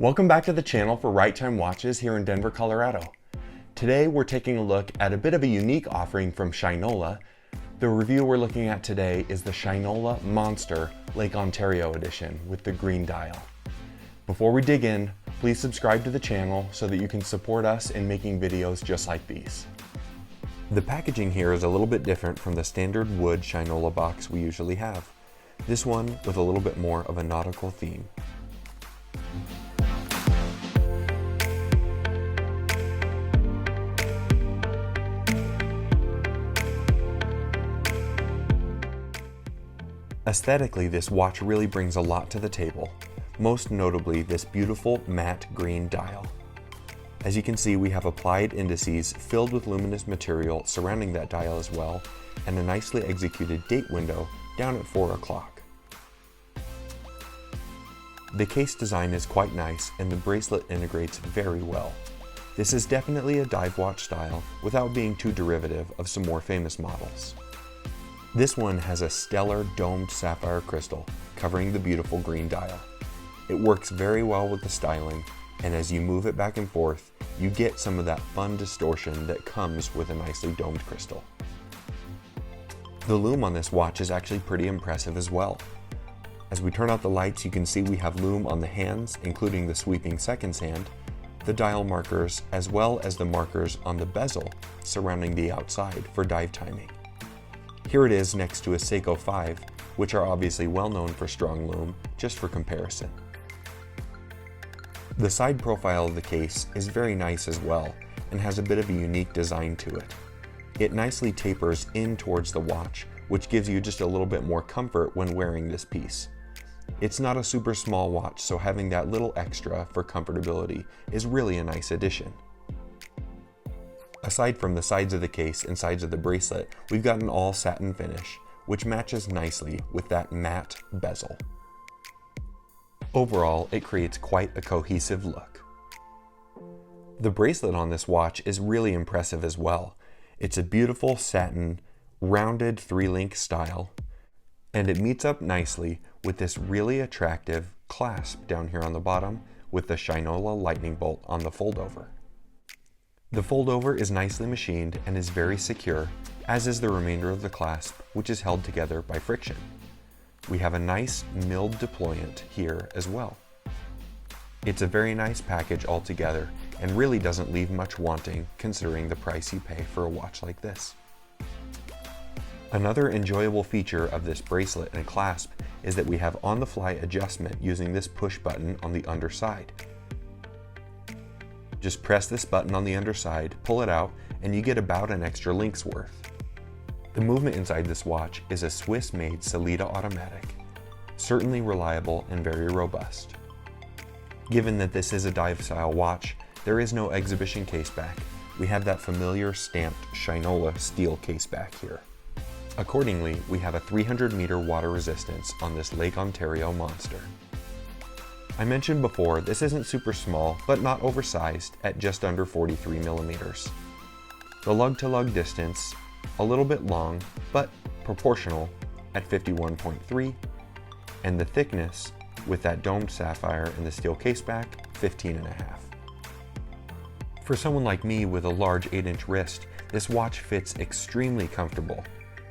Welcome back to the channel for Right Time Watches here in Denver, Colorado. Today we're taking a look at a bit of a unique offering from Shinola. The review we're looking at today is the Shinola Monster Lake Ontario edition with the green dial. Before we dig in, please subscribe to the channel so that you can support us in making videos just like these. The packaging here is a little bit different from the standard wood Shinola box we usually have. This one with a little bit more of a nautical theme. Aesthetically, this watch really brings a lot to the table, most notably this beautiful matte green dial. As you can see, we have applied indices filled with luminous material surrounding that dial as well, and a nicely executed date window down at 4 o'clock. The case design is quite nice and the bracelet integrates very well. This is definitely a dive watch style without being too derivative of some more famous models. This one has a stellar domed sapphire crystal covering the beautiful green dial. It works very well with the styling, and as you move it back and forth, you get some of that fun distortion that comes with a nicely domed crystal. The lume on this watch is actually pretty impressive as well. As we turn out the lights, you can see we have lume on the hands, including the sweeping seconds hand, the dial markers, as well as the markers on the bezel surrounding the outside for dive timing. Here it is next to a Seiko 5, which are obviously well known for strong lume, just for comparison. The side profile of the case is very nice as well, and has a bit of a unique design to it. It nicely tapers in towards the watch, which gives you just a little bit more comfort when wearing this piece. It's not a super small watch, so having that little extra for comfortability is really a nice addition. Aside from the sides of the case and sides of the bracelet, we've got an all satin finish, which matches nicely with that matte bezel. Overall, it creates quite a cohesive look. The bracelet on this watch is really impressive as well. It's a beautiful satin, rounded 3-link style, and it meets up nicely with this really attractive clasp down here on the bottom with the Shinola lightning bolt on the foldover. The foldover is nicely machined and is very secure, as is the remainder of the clasp, which is held together by friction. We have a nice milled deployant here as well. It's a very nice package altogether and really doesn't leave much wanting considering the price you pay for a watch like this. Another enjoyable feature of this bracelet and clasp is that we have on-the-fly adjustment using this push button on the underside. Just press this button on the underside, pull it out, and you get about an extra link's worth. The movement inside this watch is a Swiss-made Sellita automatic, certainly reliable and very robust. Given that this is a dive-style watch, there is no exhibition case back. We have that familiar stamped Shinola steel case back here. Accordingly, we have a 300-meter water resistance on this Lake Ontario Monster. I mentioned before, this isn't super small, but not oversized at just under 43 millimeters. The lug-to-lug distance, a little bit long, but proportional at 51.3, and the thickness, with that domed sapphire and the steel case back, 15.5. For someone like me with a large 8-inch wrist, this watch fits extremely comfortable,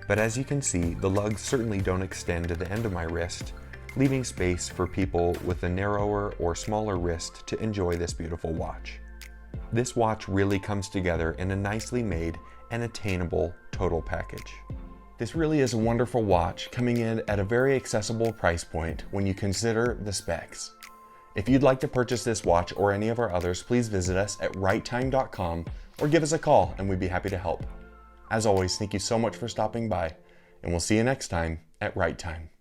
but as you can see, the lugs certainly don't extend to the end of my wrist, leaving space for people with a narrower or smaller wrist to enjoy this beautiful watch. This watch really comes together in a nicely made and attainable total package. This really is a wonderful watch coming in at a very accessible price point when you consider the specs. If you'd like to purchase this watch or any of our others, please visit us at righttime.com or give us a call and we'd be happy to help. As always, thank you so much for stopping by, and we'll see you next time at Right Time.